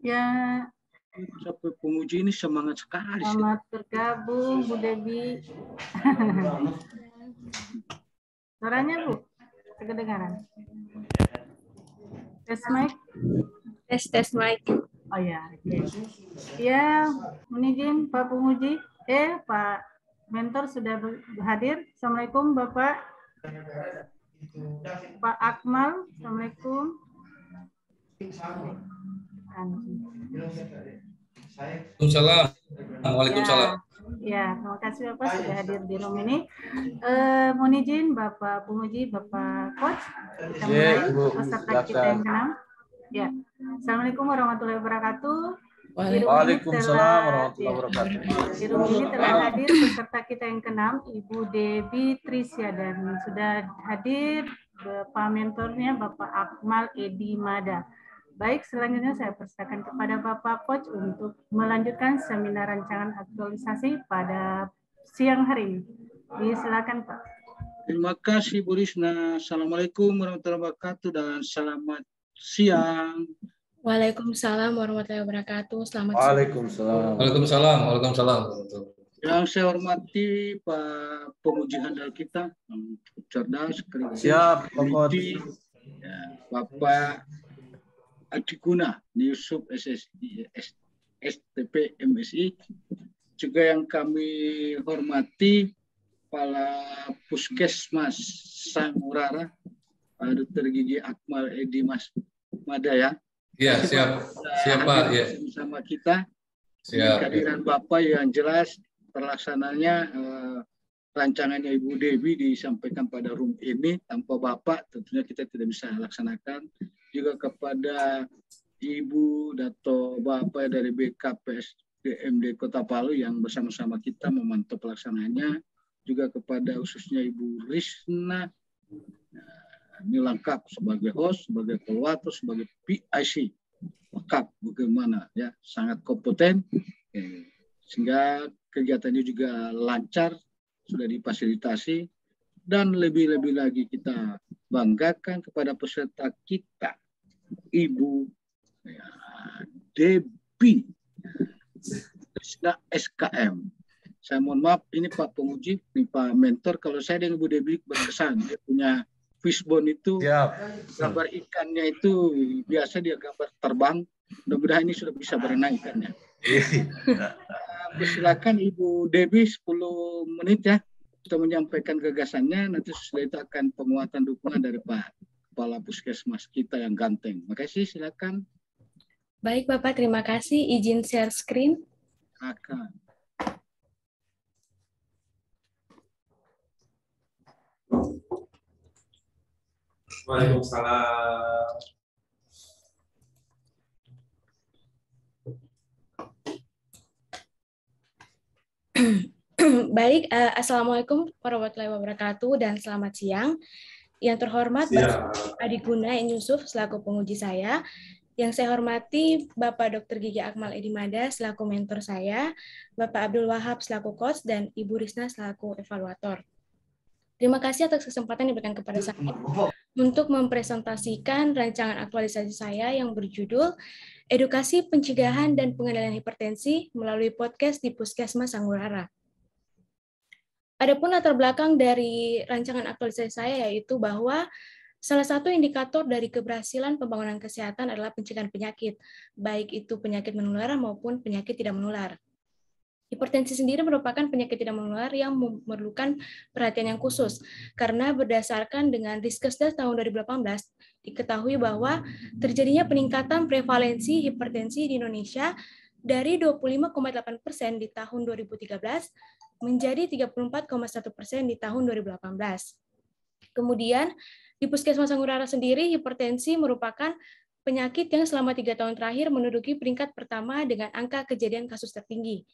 Ya, Sampai penguji ini semangat sekali. selamat bergabung Bu Debi. Suaranya Bu, kedengaran. Tes mic. Tes mic. Oh ya, oke. Ya, izin Pak Penguji, Pak Mentor sudah hadir. Assalamualaikum Bapak. Pak Akmal, Assalamualaikum. Waalaikumsalam. Waalaikumsalam. Ya, terima kasih Bapak sudah hadir di room ini. Mohon izin Bapak Penguji, Bapak Coach, kita mulai peserta kita yang ke-6. Ya, Assalamualaikum warahmatullahi wabarakatuh. Waalaikumsalam warahmatullahi wabarakatuh. Di room ini telah hadir peserta kita yang ke-6, Ibu Debi Trisya, dan sudah hadir Bapak mentornya Bapak Akmal Edi Mada. Baik, selanjutnya saya persilakan kepada Bapak Coach untuk melanjutkan seminar rancangan aktualisasi pada siang hari ini. Silakan Pak. Terima kasih Bu Risna. Assalamualaikum warahmatullahi wabarakatuh dan selamat siang. Waalaikumsalam warahmatullahi wabarakatuh. Selamat siang. Waalaikumsalam. Waalaikumsalam. Waalaikumsalam. Yang saya hormati Pak Penguji handal kita, cerdas, kritis, Siap, teliti, ya, Bapak Adikuna Yusuf STP MSI, juga yang kami hormati Kepala Puskesmas Sangurara, Pak Dr. Gigi Akmal Edi Mada ya. Iya, siap. Siap Pak. Ya. Bersama kita. Siap. Kehadiran Bapak yang jelas terlaksananya rancangannya Ibu Debi disampaikan pada room ini. Tanpa Bapak tentunya kita tidak bisa laksanakan. Juga kepada Ibu Dato Bapak dari BKPSDMD Kota Palu yang bersama-sama kita memantau pelaksanaannya. Juga kepada khususnya Ibu Risna, ini lengkap sebagai host, sebagai evaluator, sebagai PIC, lengkap bagaimana ya, sangat kompeten, sehingga kegiatannya juga lancar, sudah difasilitasi, dan lebih-lebih lagi kita banggakan kepada peserta kita, Ibu ya, Debi Risna SKM. Saya mohon maaf, ini Pak Penguji, ini Pak Mentor, kalau saya dengan Ibu Debi berkesan, dia punya fishbone itu, gambar ikannya itu biasa dia gambar terbang, mudah-mudahan ini sudah bisa berenang ikannya. Silakan Ibu Debi 10 menit ya, untuk menyampaikan gagasannya, nanti setelah itu akan penguatan dukungan dari Pak Kepala Puskesmas kita yang ganteng. Makasih, silakan. Baik Bapak, terima kasih. Izin share screen. Silakan. Waalaikumsalam. Baik, Assalamualaikum warahmatullahi wabarakatuh dan selamat siang. Yang terhormat Bapak Adikuna Yusuf selaku penguji saya. Yang saya hormati Bapak Dr. Gigi Akmal Edi Mada selaku mentor saya, Bapak Abdul Wahab selaku coach, dan Ibu Risna selaku evaluator. Terima kasih atas kesempatan yang diberikan kepada saya untuk mempresentasikan rancangan aktualisasi saya yang berjudul Edukasi Pencegahan dan Pengendalian Hipertensi melalui podcast di Puskesmas Sangurara. Adapun latar belakang dari rancangan aktualisasi saya yaitu bahwa salah satu indikator dari keberhasilan pembangunan kesehatan adalah pencegahan penyakit, baik itu penyakit menular maupun penyakit tidak menular. Hipertensi sendiri merupakan penyakit tidak menular yang memerlukan perhatian yang khusus, karena berdasarkan dengan Riskesdas tahun 2018, diketahui bahwa terjadinya peningkatan prevalensi hipertensi di Indonesia dari 25,8% di tahun 2013 menjadi 34,1% di tahun 2018. Kemudian, di Puskesmas Sangurara sendiri, hipertensi merupakan penyakit yang selama 3 tahun terakhir menduduki peringkat pertama dengan angka kejadian kasus tertinggi.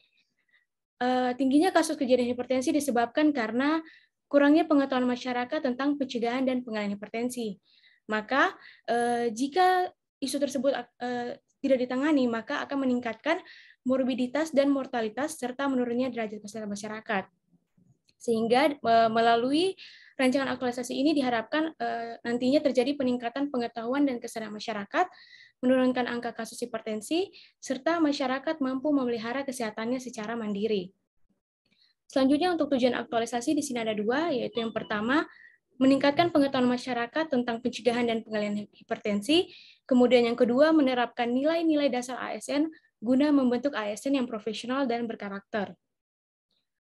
Tingginya kasus kejadian hipertensi disebabkan karena kurangnya pengetahuan masyarakat tentang pencegahan dan pengendalian hipertensi. Maka, jika isu tersebut tidak ditangani, maka akan meningkatkan morbiditas dan mortalitas serta menurunnya derajat kesehatan masyarakat. Sehingga melalui rancangan aktualisasi ini diharapkan nantinya terjadi peningkatan pengetahuan dan kesadaran masyarakat menurunkan angka kasus hipertensi, serta masyarakat mampu memelihara kesehatannya secara mandiri. Selanjutnya untuk tujuan aktualisasi di sini ada 2, yaitu yang pertama, meningkatkan pengetahuan masyarakat tentang pencegahan dan pengendalian hipertensi, kemudian yang kedua, menerapkan nilai-nilai dasar ASN guna membentuk ASN yang profesional dan berkarakter.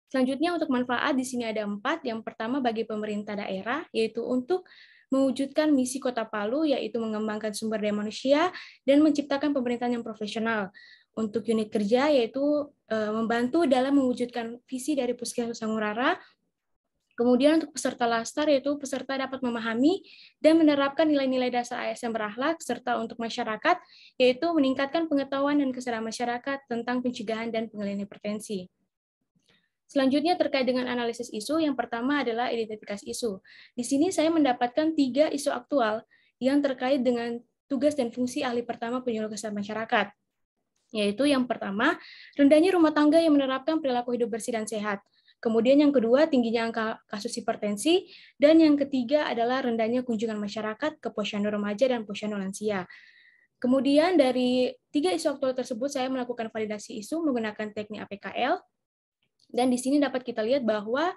Selanjutnya untuk manfaat di sini ada 4. Yang pertama bagi pemerintah daerah, yaitu untuk mewujudkan misi Kota Palu, yaitu mengembangkan sumber daya manusia dan menciptakan pemerintahan yang profesional. Untuk unit kerja, yaitu membantu dalam mewujudkan visi dari Puskesmas Sangurara. Kemudian untuk peserta Laster, yaitu peserta dapat memahami dan menerapkan nilai-nilai dasar ASN berakhlak, serta untuk masyarakat, yaitu meningkatkan pengetahuan dan kesadaran masyarakat tentang pencegahan dan pengendalian hipertensi. Selanjutnya terkait dengan analisis isu, yang pertama adalah identifikasi isu. Di sini saya mendapatkan 3 isu aktual yang terkait dengan tugas dan fungsi ahli pertama penyuluh kesehatan masyarakat. Yaitu yang pertama, rendahnya rumah tangga yang menerapkan perilaku hidup bersih dan sehat. Kemudian yang kedua, tingginya angka kasus hipertensi. Dan yang ketiga adalah rendahnya kunjungan masyarakat ke posyandu remaja dan posyandu lansia. Kemudian dari 3 isu aktual tersebut, saya melakukan validasi isu menggunakan teknik APKL. Dan di sini dapat kita lihat bahwa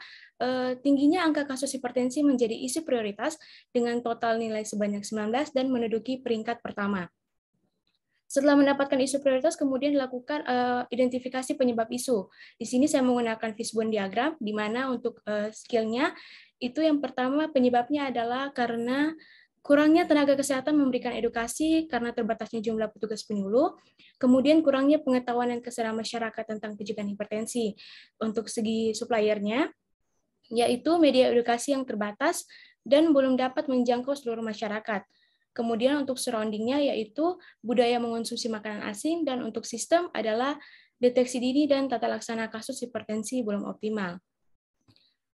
tingginya angka kasus hipertensi menjadi isu prioritas dengan total nilai sebanyak 19 dan menduduki peringkat pertama. Setelah mendapatkan isu prioritas, kemudian dilakukan identifikasi penyebab isu. Di sini saya menggunakan fishbone diagram, di mana untuk skillnya itu yang pertama penyebabnya adalah karena kurangnya tenaga kesehatan memberikan edukasi karena terbatasnya jumlah petugas penyuluh, kemudian kurangnya pengetahuan dan kesadaran masyarakat tentang pencegahan hipertensi. Untuk segi suppliernya, yaitu media edukasi yang terbatas dan belum dapat menjangkau seluruh masyarakat. Kemudian untuk surroundingnya, yaitu budaya mengonsumsi makanan asing, dan untuk sistem adalah deteksi dini dan tata laksana kasus hipertensi belum optimal.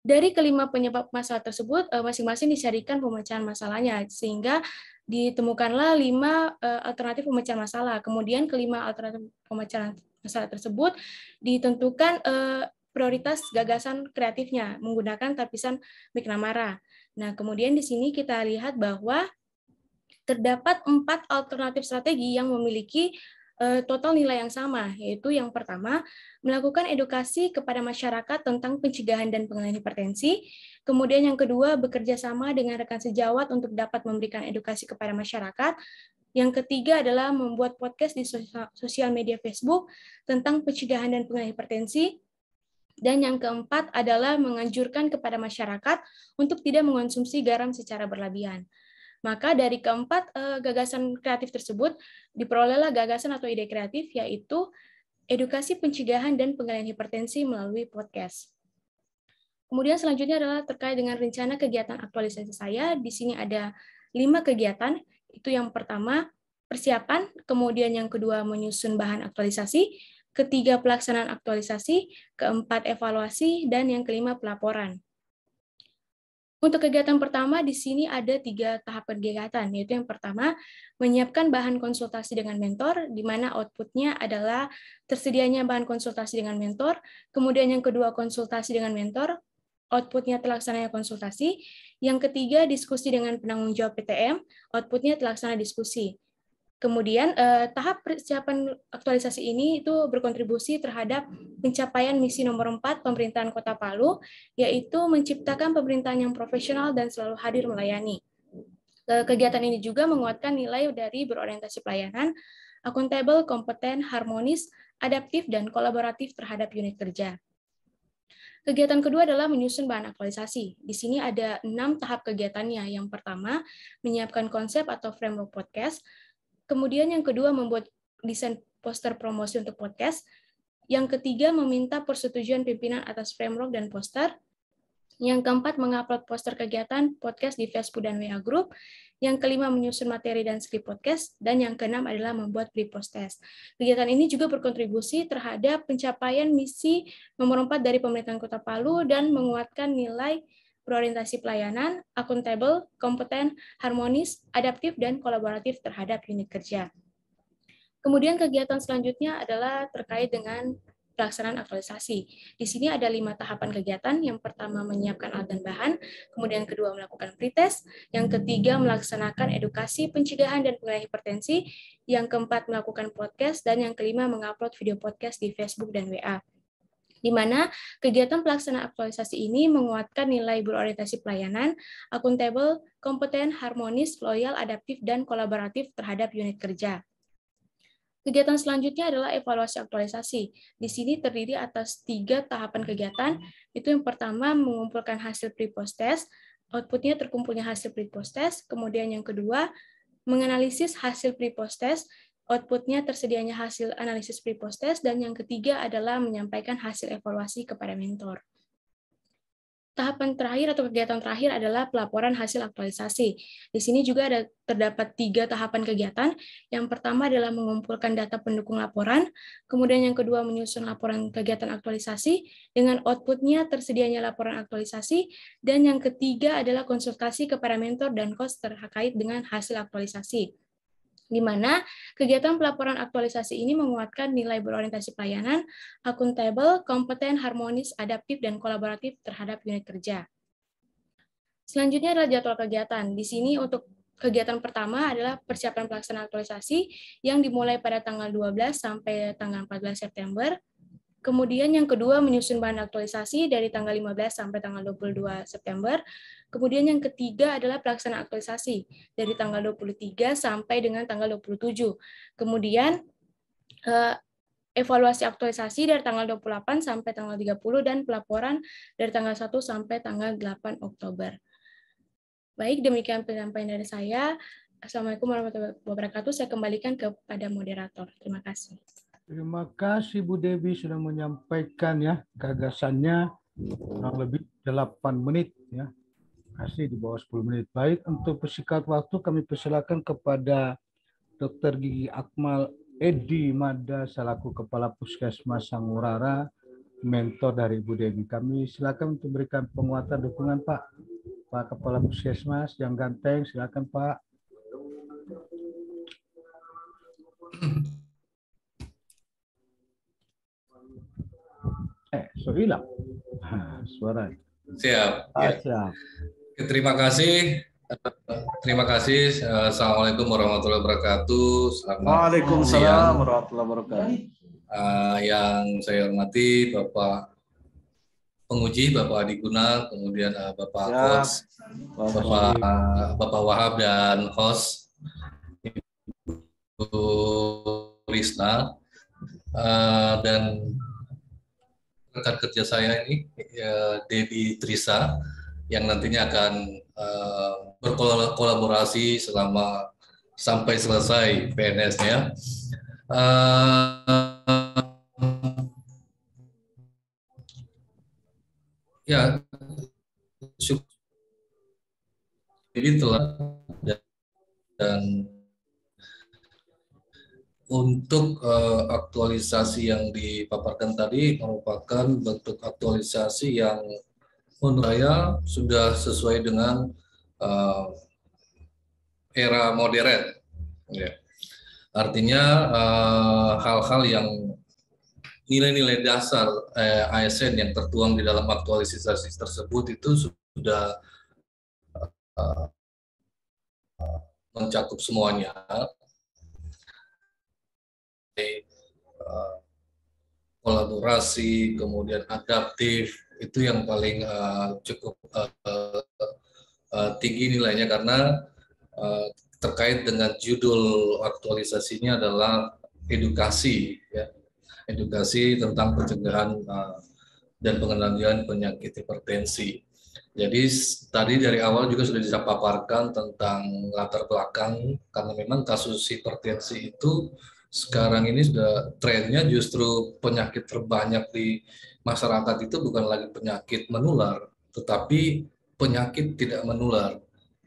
Dari kelima penyebab masalah tersebut, masing-masing dicarikan pemecahan masalahnya, sehingga ditemukanlah 5 alternatif pemecahan masalah. Kemudian kelima alternatif pemecahan masalah tersebut ditentukan prioritas gagasan kreatifnya menggunakan tapisan McNamara. Nah, kemudian di sini kita lihat bahwa terdapat 4 alternatif strategi yang memiliki total nilai yang sama, yaitu yang pertama, melakukan edukasi kepada masyarakat tentang pencegahan dan pengendalian hipertensi. Kemudian yang kedua, bekerja sama dengan rekan sejawat untuk dapat memberikan edukasi kepada masyarakat. Yang ketiga adalah membuat podcast di sosial media Facebook tentang pencegahan dan pengendalian hipertensi. Dan yang keempat adalah menganjurkan kepada masyarakat untuk tidak mengonsumsi garam secara berlebihan. Maka dari keempat gagasan kreatif tersebut, diperolehlah gagasan atau ide kreatif, yaitu edukasi pencegahan dan pengendalian hipertensi melalui podcast. Kemudian selanjutnya adalah terkait dengan rencana kegiatan aktualisasi saya. Di sini ada 5 kegiatan. Itu yang pertama, persiapan. Kemudian yang kedua, menyusun bahan aktualisasi. Ketiga, pelaksanaan aktualisasi. Keempat, evaluasi. Dan yang kelima, pelaporan. Untuk kegiatan pertama, di sini ada 3 tahap kegiatan, yaitu yang pertama, menyiapkan bahan konsultasi dengan mentor, di mana outputnya adalah tersedianya bahan konsultasi dengan mentor, kemudian yang kedua, konsultasi dengan mentor, outputnya terlaksananya konsultasi, yang ketiga, diskusi dengan penanggung jawab PTM, outputnya terlaksana diskusi. Kemudian tahap persiapan aktualisasi ini itu berkontribusi terhadap pencapaian misi nomor 4 pemerintahan Kota Palu, yaitu menciptakan pemerintahan yang profesional dan selalu hadir melayani. Kegiatan ini juga menguatkan nilai dari berorientasi pelayanan, akuntabel, kompeten, harmonis, adaptif, dan kolaboratif terhadap unit kerja. Kegiatan kedua adalah menyusun bahan aktualisasi. Di sini ada 6 tahap kegiatannya. Yang pertama, menyiapkan konsep atau framework podcast. Kemudian yang kedua, membuat desain poster promosi untuk podcast. Yang ketiga, meminta persetujuan pimpinan atas framework dan poster. Yang keempat, mengupload poster kegiatan podcast di Facebook dan WA Group. Yang kelima, menyusun materi dan skrip podcast. Dan yang keenam adalah membuat pre-post. Kegiatan ini juga berkontribusi terhadap pencapaian misi nomor 4 dari pemerintahan Kota Palu dan menguatkan nilai berorientasi pelayanan, akuntabel, kompeten, harmonis, adaptif, dan kolaboratif terhadap unit kerja. Kemudian kegiatan selanjutnya adalah terkait dengan pelaksanaan aktualisasi. Di sini ada 5 tahapan kegiatan. Yang pertama menyiapkan alat dan bahan, kemudian kedua melakukan pretest, yang ketiga melaksanakan edukasi, pencegahan dan pengendalian hipertensi, yang keempat melakukan podcast, dan yang kelima mengupload video podcast di Facebook dan WA. Di mana kegiatan pelaksanaan aktualisasi ini menguatkan nilai berorientasi pelayanan, akuntabel, kompeten, harmonis, loyal, adaptif, dan kolaboratif terhadap unit kerja. Kegiatan selanjutnya adalah evaluasi aktualisasi. Di sini terdiri atas 3 tahapan kegiatan. Itu yang pertama mengumpulkan hasil pre-post test, outputnya terkumpulnya hasil pre-post test. Kemudian yang kedua menganalisis hasil pre-post test, outputnya tersedianya hasil analisis pre-post test, dan yang ketiga adalah menyampaikan hasil evaluasi kepada mentor. Tahapan terakhir atau kegiatan terakhir adalah pelaporan hasil aktualisasi. Di sini juga terdapat 3 tahapan kegiatan. Yang pertama adalah mengumpulkan data pendukung laporan, kemudian yang kedua menyusun laporan kegiatan aktualisasi, dengan outputnya tersedianya laporan aktualisasi, dan yang ketiga adalah konsultasi kepada mentor dan host terkait dengan hasil aktualisasi. Di mana kegiatan pelaporan aktualisasi ini menguatkan nilai berorientasi pelayanan, akuntabel, kompeten, harmonis, adaptif, dan kolaboratif terhadap unit kerja. Selanjutnya adalah jadwal kegiatan. Di sini untuk kegiatan pertama adalah persiapan pelaksanaan aktualisasi yang dimulai pada tanggal 12 sampai tanggal 14 September. Kemudian yang kedua menyusun bahan aktualisasi dari tanggal 15 sampai tanggal 22 September. Kemudian yang ketiga adalah pelaksanaan aktualisasi dari tanggal 23 sampai dengan tanggal 27. Kemudian evaluasi aktualisasi dari tanggal 28 sampai tanggal 30 dan pelaporan dari tanggal 1 sampai tanggal 8 Oktober. Baik, demikian penyampaian dari saya. Assalamualaikum warahmatullahi wabarakatuh. Saya kembalikan kepada moderator. Terima kasih. Terima kasih Bu Devi sudah menyampaikan ya gagasannya kurang lebih 8 menit ya. Kasih di bawah 10 menit. Baik, untuk persingkat waktu kami persilakan kepada Dr. Gigi Akmal Edi Mada selaku Kepala Puskesmas Sangurara, mentor dari Bu Devi. Kami silakan untuk berikan penguatan dukungan Pak. Pak Kepala Puskesmas yang ganteng, silakan Pak. So hilang suara. Siap. Ya. Siap. Terima kasih. Terima kasih. Assalamualaikum warahmatullahi wabarakatuh. Waalaikumsalam warahmatullahi wabarakatuh. Yang saya hormati Bapak penguji, Bapak Adi Guna, kemudian Bapak Coach, Bapak Wahab dan host Ibu Risna, dan rekan kerja saya ini Debbie Trisa yang nantinya akan berkolaborasi selama sampai selesai PNS-nya. Ya, jadi telah dan untuk aktualisasi yang dipaparkan tadi merupakan bentuk aktualisasi yang menurut saya sudah sesuai dengan era modern. Ya. Artinya hal-hal yang nilai-nilai dasar ASN yang tertuang di dalam aktualisasi tersebut itu sudah mencakup semuanya. Kolaborasi, kemudian adaptif, itu yang paling cukup tinggi nilainya karena terkait dengan judul aktualisasinya adalah edukasi, ya. Edukasi tentang pencegahan dan pengendalian penyakit hipertensi. Jadi tadi dari awal juga sudah dipaparkan tentang latar belakang karena memang kasus hipertensi itu sekarang ini sudah trennya justru penyakit terbanyak di masyarakat itu bukan lagi penyakit menular, tetapi penyakit tidak menular.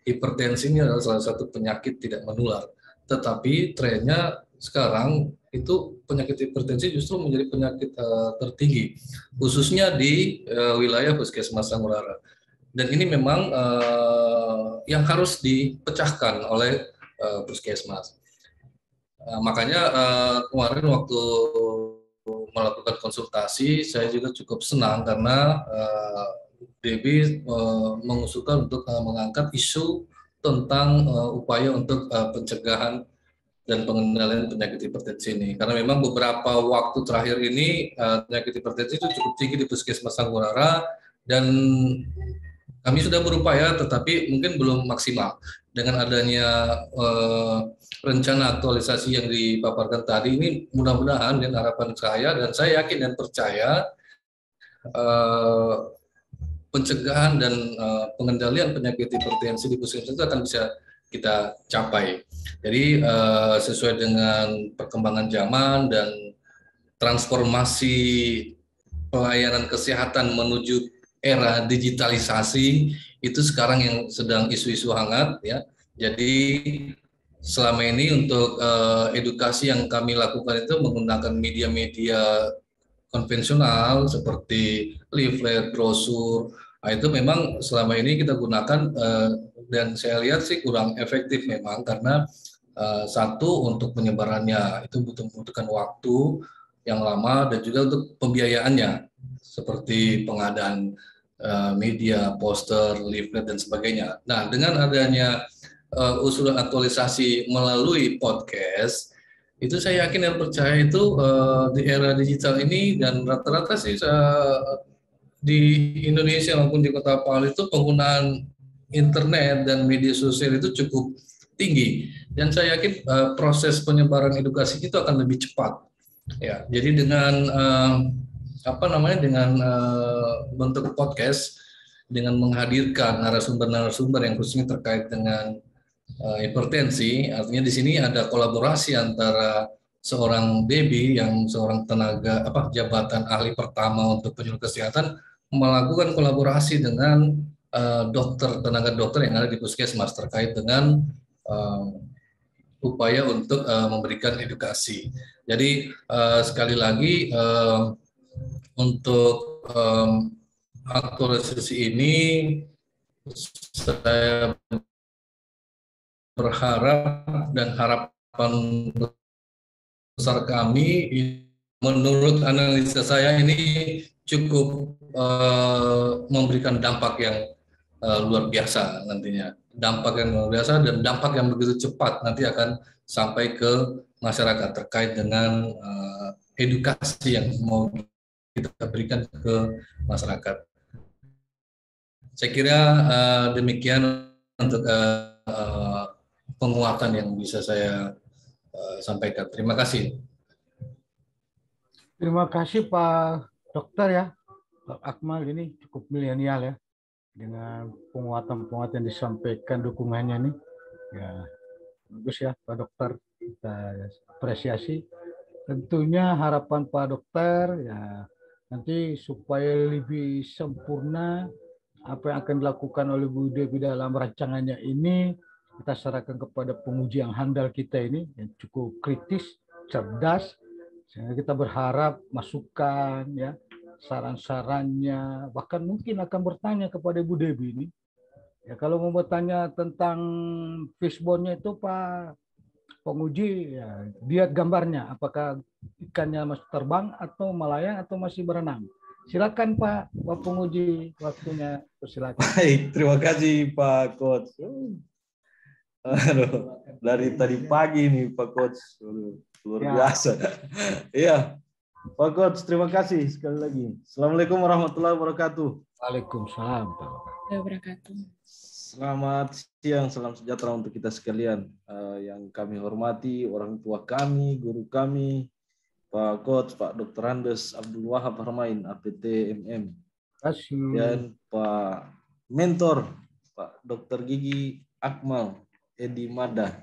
Hipertensi ini adalah salah satu penyakit tidak menular, tetapi trennya sekarang itu penyakit hipertensi justru menjadi penyakit tertinggi, khususnya di wilayah Puskesmas Sangurara. Dan ini memang yang harus dipecahkan oleh Puskesmas. Makanya kemarin waktu melakukan konsultasi, saya juga cukup senang karena Debbie mengusulkan untuk mengangkat isu tentang upaya untuk pencegahan dan pengendalian penyakit hipertensi ini. Karena memang beberapa waktu terakhir ini penyakit hipertensi itu cukup tinggi di Puskesmas Sanggunara, dan kami sudah berupaya tetapi mungkin belum maksimal. Dengan adanya rencana aktualisasi yang dipaparkan tadi ini, mudah-mudahan dengan harapan saya, dan saya yakin dan percaya pencegahan dan pengendalian penyakit hipertensi di puskesmas itu akan bisa kita capai. Jadi sesuai dengan perkembangan zaman dan transformasi pelayanan kesehatan menuju era digitalisasi, itu sekarang yang sedang isu-isu hangat ya. Jadi selama ini untuk edukasi yang kami lakukan itu menggunakan media-media konvensional seperti leaflet, brosur. Nah, itu memang selama ini kita gunakan dan saya lihat sih kurang efektif memang, karena satu, untuk penyebarannya itu membutuhkan waktu yang lama, dan juga untuk pembiayaannya seperti pengadaan media, poster, leaflet dan sebagainya. Nah, dengan adanya usulan aktualisasi melalui podcast, itu saya yakin dan percaya itu di era digital ini, dan rata-rata sih di Indonesia maupun di Kota Palu itu penggunaan internet dan media sosial itu cukup tinggi, dan saya yakin proses penyebaran edukasi itu akan lebih cepat. Ya, jadi dengan dengan bentuk podcast, dengan menghadirkan narasumber-narasumber yang khususnya terkait dengan hipertensi, artinya di sini ada kolaborasi antara seorang Debbie yang seorang jabatan ahli pertama untuk penyuluh kesehatan melakukan kolaborasi dengan tenaga dokter yang ada di puskesmas terkait dengan upaya untuk memberikan edukasi. Jadi sekali lagi untuk aktualisasi ini saya berharap, dan harapan besar kami, menurut analisa saya ini cukup memberikan dampak yang luar biasa nantinya. Dampak yang luar biasa dan dampak yang begitu cepat nanti akan sampai ke masyarakat terkait dengan edukasi yang mau kita berikan ke masyarakat. Saya kira demikian untuk penguatan yang bisa saya sampaikan. Terima kasih. Terima kasih Pak Dokter ya. Pak Akmal ini cukup milenial ya, dengan penguatan-penguatan yang disampaikan dukungannya nih. Ya, bagus ya Pak Dokter, kita apresiasi. Tentunya harapan Pak Dokter ya nanti supaya lebih sempurna apa yang akan dilakukan oleh Bu Debbie dalam rancangannya ini, kita serahkan kepada penguji yang handal kita ini, yang cukup kritis, cerdas, sehingga kita berharap masukan, ya, saran-sarannya, bahkan mungkin akan bertanya kepada Bu Debbie ini. Ya, kalau mau bertanya tentang fishbone-nya itu Pak penguji, ya, lihat gambarnya, apakah ikannya masih terbang atau melayang atau masih berenang. Silakan Pak penguji, waktunya silakan. Baik, terima kasih Pak Coach. Aduh, dari tadi pagi nih Pak Coach, luar biasa. Iya, Pak Coach, terima kasih sekali lagi. Assalamualaikum warahmatullahi wabarakatuh. Waalaikumsalam. Selamat siang, salam sejahtera untuk kita sekalian. Yang kami hormati orang tua kami, guru kami, Pak Coach, Pak Dr. Andes Abdul Wahab Harmain, APT MM. Dan Pak Mentor, Pak Dr. Gigi Akmal Edi Mada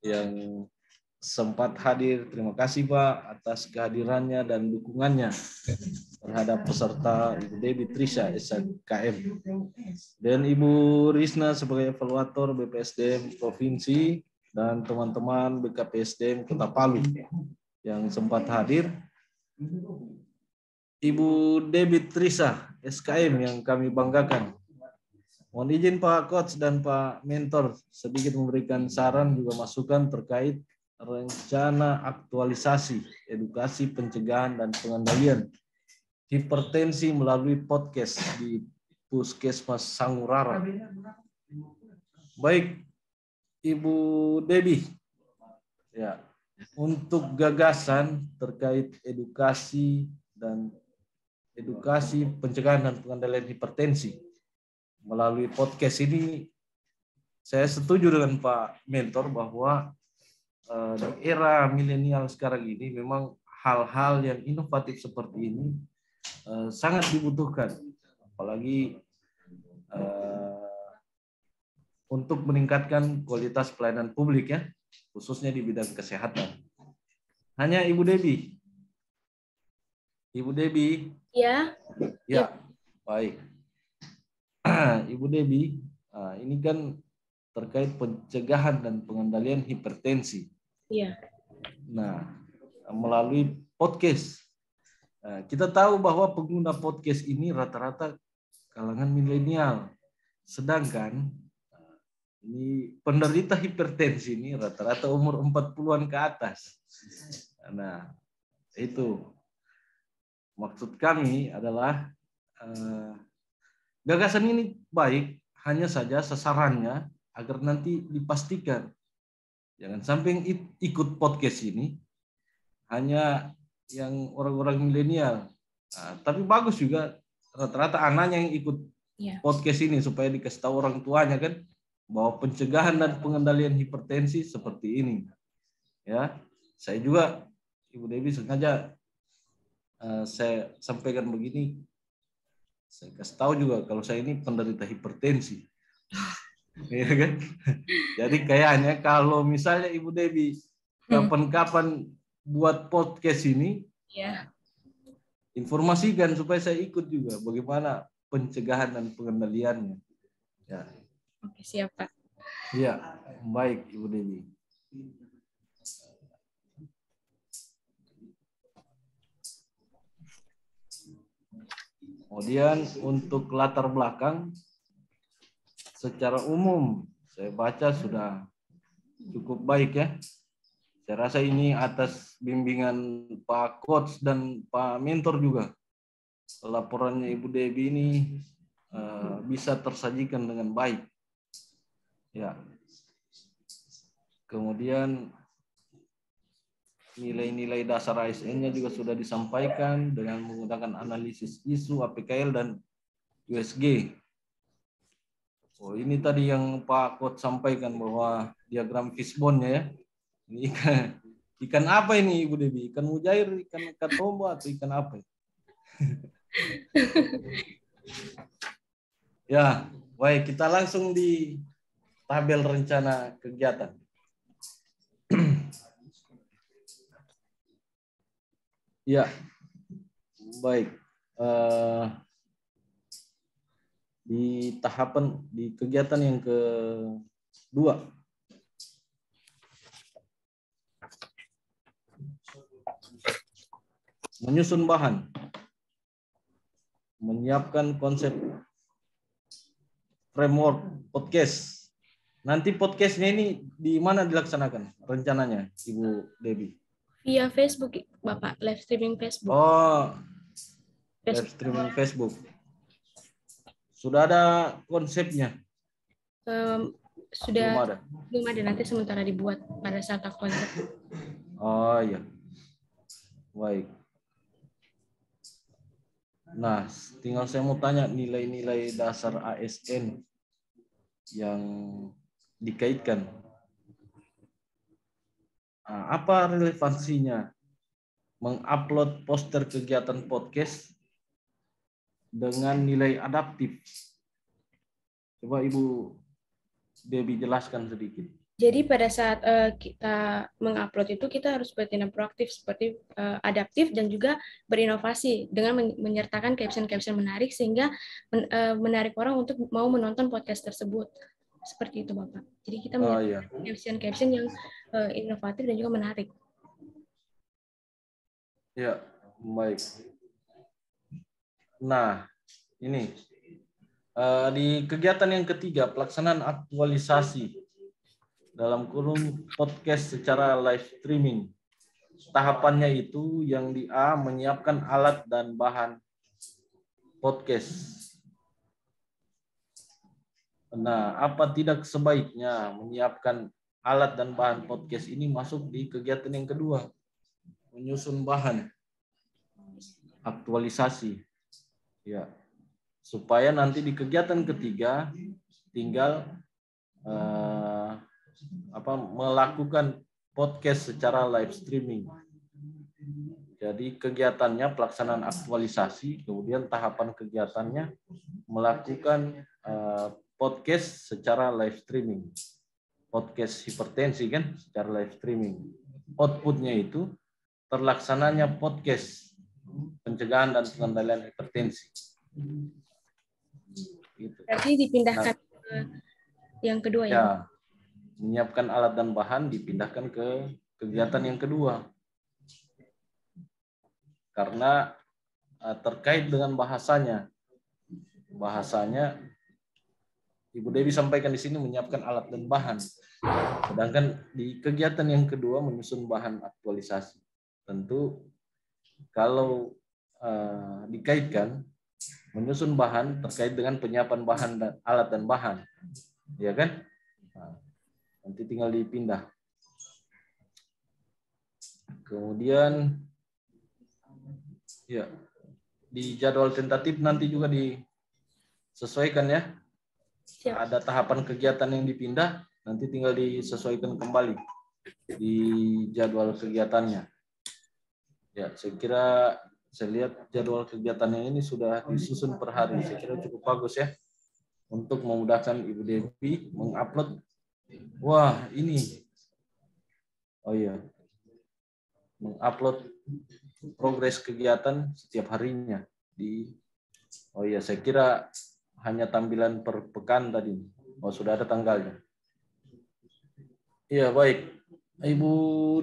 yang sempat hadir. Terima kasih Pak atas kehadirannya dan dukungannya terhadap peserta Ibu Debbie Trisha SKM dan Ibu Risna sebagai evaluator BPSDM Provinsi dan teman-teman BKPSDM Kota Palu yang sempat hadir. Ibu Debbie Trisha SKM yang kami banggakan. Mohon izin Pak Coach dan Pak Mentor sedikit memberikan saran juga masukan terkait rencana aktualisasi edukasi pencegahan dan pengendalian hipertensi melalui podcast di Puskesmas Sangurara. Baik, Ibu Debbie, ya, untuk gagasan terkait edukasi pencegahan dan pengendalian hipertensi melalui podcast ini, saya setuju dengan Pak Mentor bahwa di era milenial sekarang ini memang hal-hal yang inovatif seperti ini sangat dibutuhkan, apalagi untuk meningkatkan kualitas pelayanan publik ya, khususnya di bidang kesehatan. Hanya Ibu Debbie. Ibu Debbie. Ya. Ya, baik. Ibu Debbie, ini kan terkait pencegahan dan pengendalian hipertensi. Iya. Nah, melalui podcast. Kita tahu bahwa pengguna podcast ini rata-rata kalangan milenial. Sedangkan ini penderita hipertensi ini rata-rata umur 40-an ke atas. Nah, itu maksud kami adalah gagasan ini baik, hanya saja sasarannya agar nanti dipastikan jangan sampai ikut podcast ini hanya yang orang-orang milenial. Tapi bagus juga rata-rata anaknya yang ikut podcast ini supaya dikasih tahu orang tuanya kan bahwa pencegahan dan pengendalian hipertensi seperti ini. Ya, saya juga Ibu Debbie sengaja saya sampaikan begini. Saya kasih tahu juga kalau saya ini penderita hipertensi. Ya kan? Jadi kayaknya kalau misalnya Ibu Debbie kapan-kapan buat podcast ini, informasikan supaya saya ikut juga bagaimana pencegahan dan pengendaliannya. Ya. Oke, siap Pak. Iya, baik Ibu Debbie. Kemudian untuk latar belakang, secara umum saya baca sudah cukup baik ya. Saya rasa ini atas bimbingan Pak Coach dan Pak Mentor juga. Laporannya Ibu Debbie ini bisa tersajikan dengan baik. Ya. Kemudian nilai-nilai dasar ASN-nya juga sudah disampaikan dengan menggunakan analisis isu, APKL, dan USG. Oh, ini tadi yang Pak Coach sampaikan bahwa diagram fishbone-nya ya. Ini ikan apa ini Ibu Debbie? Ikan mujair, ikan katombo, atau ikan apa? Ya, baik, kita langsung di tabel rencana kegiatan. Ya, baik. Di tahapan di kegiatan yang kedua, menyusun bahan, menyiapkan konsep framework podcast. Nanti podcastnya ini di mana dilaksanakan rencananya, Ibu Debbie? Via Facebook, Bapak, live streaming Facebook. Oh, live streaming Facebook. Sudah ada konsepnya? Sudah, belum ada, nanti sementara dibuat pada saat konsep. Oh iya, baik. Nah, tinggal saya mau tanya nilai-nilai dasar ASN yang dikaitkan. Apa relevansinya mengupload poster kegiatan podcast dengan nilai adaptif? Coba Ibu Debbie jelaskan sedikit. Jadi pada saat kita mengupload itu kita harus bertindak proaktif seperti adaptif dan juga berinovasi dengan menyertakan caption-caption menarik sehingga menarik orang untuk mau menonton podcast tersebut. Seperti itu Bapak. Jadi kita menyertakan caption-caption yang inovatif dan juga menarik. Ya, baik. Nah, ini di kegiatan yang ketiga, pelaksanaan aktualisasi dalam kurung podcast secara live streaming. Tahapannya itu yang di A, menyiapkan alat dan bahan podcast. Nah, apa tidak sebaiknya menyiapkan alat dan bahan podcast ini masuk di kegiatan yang kedua, menyusun bahan aktualisasi, ya, supaya nanti di kegiatan ketiga tinggal melakukan podcast secara live streaming. Jadi kegiatannya pelaksanaan aktualisasi, kemudian tahapan kegiatannya melakukan podcast secara live streaming. Podcast hipertensi kan secara live streaming. Outputnya itu terlaksananya podcast pencegahan dan pengendalian hipertensi. Gitu. Berarti dipindahkan ke yang kedua ya? Ya, menyiapkan alat dan bahan dipindahkan ke kegiatan yang kedua. Karena terkait dengan bahasanya Ibu Dewi sampaikan di sini menyiapkan alat dan bahan. Sedangkan di kegiatan yang kedua menyusun bahan aktualisasi. Tentu kalau dikaitkan menyusun bahan terkait dengan penyiapan bahan dan alat dan bahan, ya kan? Nah, nanti tinggal dipindah. Kemudian ya di jadwal tentatif nanti juga disesuaikan ya. Siap. Ada tahapan kegiatan yang dipindah, nanti tinggal disesuaikan kembali di jadwal kegiatannya. Ya, saya lihat jadwal kegiatannya ini sudah disusun per hari. Saya kira cukup bagus ya untuk memudahkan Ibu Devi mengupload. Wah, ini. Oh iya. Mengupload progres kegiatan setiap harinya Oh iya, saya kira hanya tampilan per pekan tadi. Oh, sudah ada tanggalnya. Iya, baik. Ibu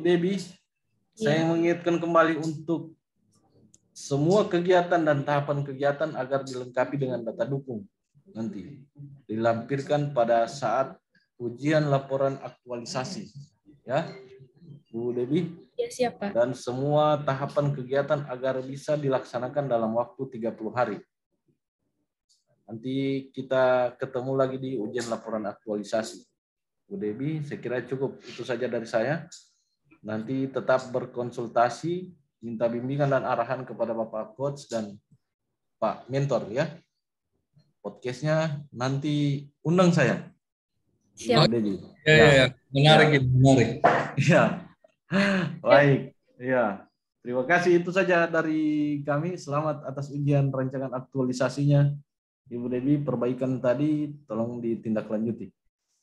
Devi, saya mengingatkan kembali untuk semua kegiatan dan tahapan kegiatan agar dilengkapi dengan data dukung. Nanti dilampirkan pada saat ujian laporan aktualisasi. Ya, Bu Devi. Ya, siap, Pak. Dan semua tahapan kegiatan agar bisa dilaksanakan dalam waktu 30 hari. Nanti kita ketemu lagi di ujian laporan aktualisasi. Bu Devi, saya kira cukup. Itu saja dari saya. Nanti tetap berkonsultasi, minta bimbingan dan arahan kepada Bapak Coach dan Pak Mentor ya. Podcastnya nanti undang saya. Siap. Ya. Menarik. Ya. Baik. Ya. Terima kasih, itu saja dari kami. Selamat atas ujian rancangan aktualisasinya. Ibu Devi, perbaikan tadi tolong ditindaklanjuti.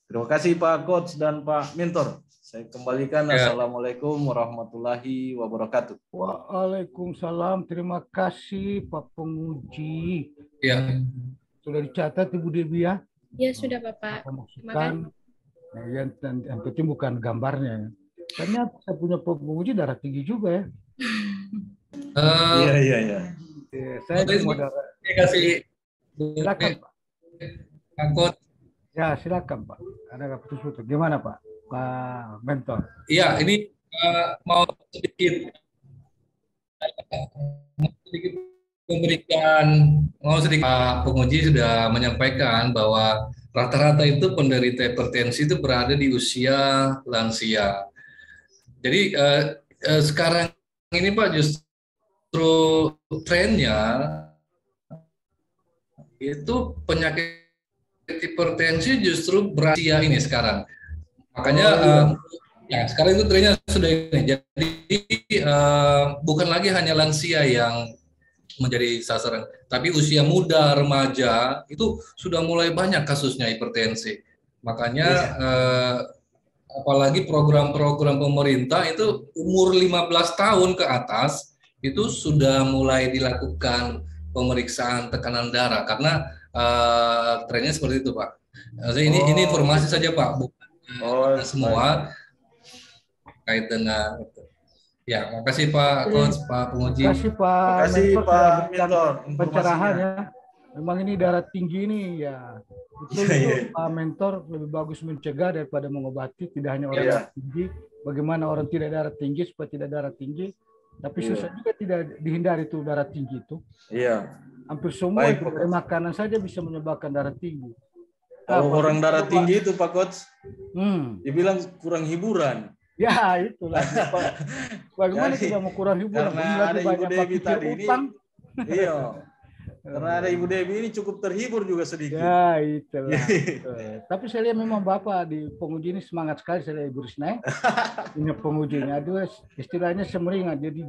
Terima kasih Pak Coach dan Pak Mentor. Saya kembalikan. Ya. Assalamualaikum warahmatullahi wabarakatuh. Waalaikumsalam. Terima kasih Pak Penguji. Ya. Sudah dicatat Ibu Devi ya? Ya, sudah Bapak. Masukkan. Nah, yang penting bukan gambarnya. Karena saya punya penguji darah tinggi juga ya. Iya. Saya cuma darah. Kasih. Silakan Pak. Coach. Ya, silakan Pak. Ada putus-putus. Gimana Pak? Pak Mentor. Iya, ini mau sedikit Pak Penguji sudah menyampaikan bahwa rata-rata itu penderita hipertensi itu berada di usia lansia. Jadi sekarang ini Pak justru trennya itu penyakit hipertensi justru berusia ini sekarang. Makanya ya sekarang itu trennya sudah ini. Jadi bukan lagi hanya lansia yang menjadi sasaran, tapi usia muda, remaja itu sudah mulai banyak kasusnya hipertensi. Makanya apalagi program-program pemerintah itu umur 15 tahun ke atas itu sudah mulai dilakukan pemeriksaan tekanan darah karena trennya seperti itu Pak. Ini informasi saja Pak, bukan semua kait dengan itu. Ya, makasih Pak Coach, Pak Penguji. Terima kasih Pak Mentor, pencerahan ya. memang ini darah tinggi ini ya betul itu Pak Mentor lebih bagus mencegah daripada mengobati. Tidak hanya orang darah tinggi, bagaimana orang tidak darah tinggi supaya tidak darah tinggi, tapi susah juga tidak dihindari itu darah tinggi itu. Iya. Hampir semua itu dari makanan saja bisa menyebabkan darah tinggi. Kalau orang darah tinggi itu Pak Coach, dibilang kurang hiburan. Ya itulah. Bagaimana kita mau kurang hiburan? Karena ada Ibu Dewi tadi ini. Iya. Karena ada Ibu Dewi ini cukup terhibur juga sedikit. Ya itulah. Tapi saya lihat memang Bapak di penguji ini semangat sekali. Saya lihat Ibu Risna. Ini pengujinya. Aduh, istilahnya semeringat. Jadi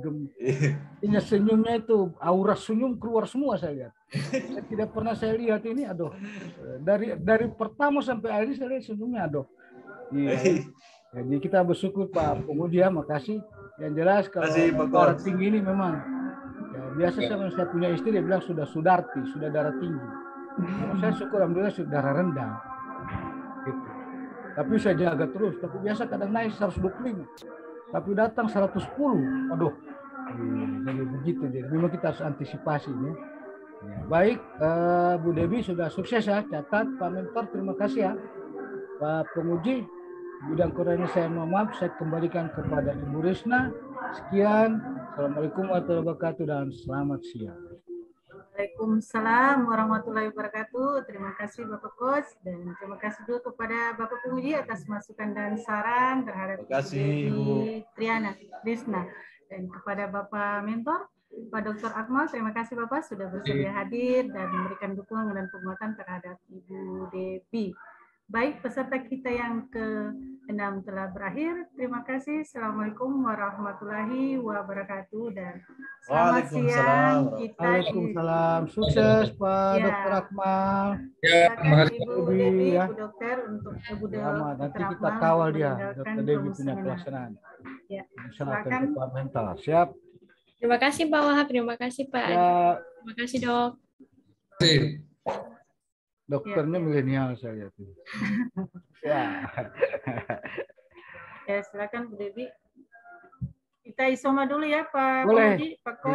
ini senyumnya itu aura senyum keluar semua saya lihat. Saya tidak pernah saya lihat ini. Aduh, dari pertama sampai akhir ini saya lihat senyumnya. Aduh. Iya. Jadi kita bersyukur Pak penguji ya, makasih. Yang jelas kalau darah tinggi ini memang ya, biasa saya punya istri dia bilang sudah sudarti, sudah darah tinggi. Saya syukur alhamdulillah sudah darah rendah. Gitu. Tapi saya jaga terus. Tapi biasa kadang naik 125. Tapi datang 110. Aduh. Jadi begitu. Jadi memang kita harus antisipasi ya. Ya, baik, Bu Dewi sudah sukses ya. Catat Pak Mentor, terima kasih ya. Pak penguji. Bidang kurangnya saya mohon maaf, saya kembalikan kepada Ibu Risna. Sekian, Assalamualaikum warahmatullahi wabarakatuh dan selamat siang. Waalaikumsalam warahmatullahi wabarakatuh. Terima kasih Bapak Coach dan terima kasih juga kepada Bapak penguji atas masukan dan saran terhadap Ibu Triana Risna dan kepada Bapak Mentor Pak Dr. Akmal. Terima kasih Bapak sudah bersedia hadir dan memberikan dukungan dan penguatan terhadap Ibu Devi. Baik, peserta kita yang ke-6 telah berakhir. Terima kasih. Assalamualaikum warahmatullahi wabarakatuh. Dan selamat siang. Waalaikumsalam. Sukses Pak Dr. Akmal. Ya, terima kasih. Ibu Devi, Bu Dokter, untuk Ibu Dewi. Nanti kita kawal dia, Dr. Devi punya pelaksanaan. Ya, silakan. Mental. Siap. Terima kasih Pak Wahab, terima kasih Pak. Ya. Terima kasih Dok. Terima kasih. Dokternya milenial saya lihat. Ya. Ya, silakan Bu Devi. Kita isoma dulu ya Pak Boleh. Pak Coach.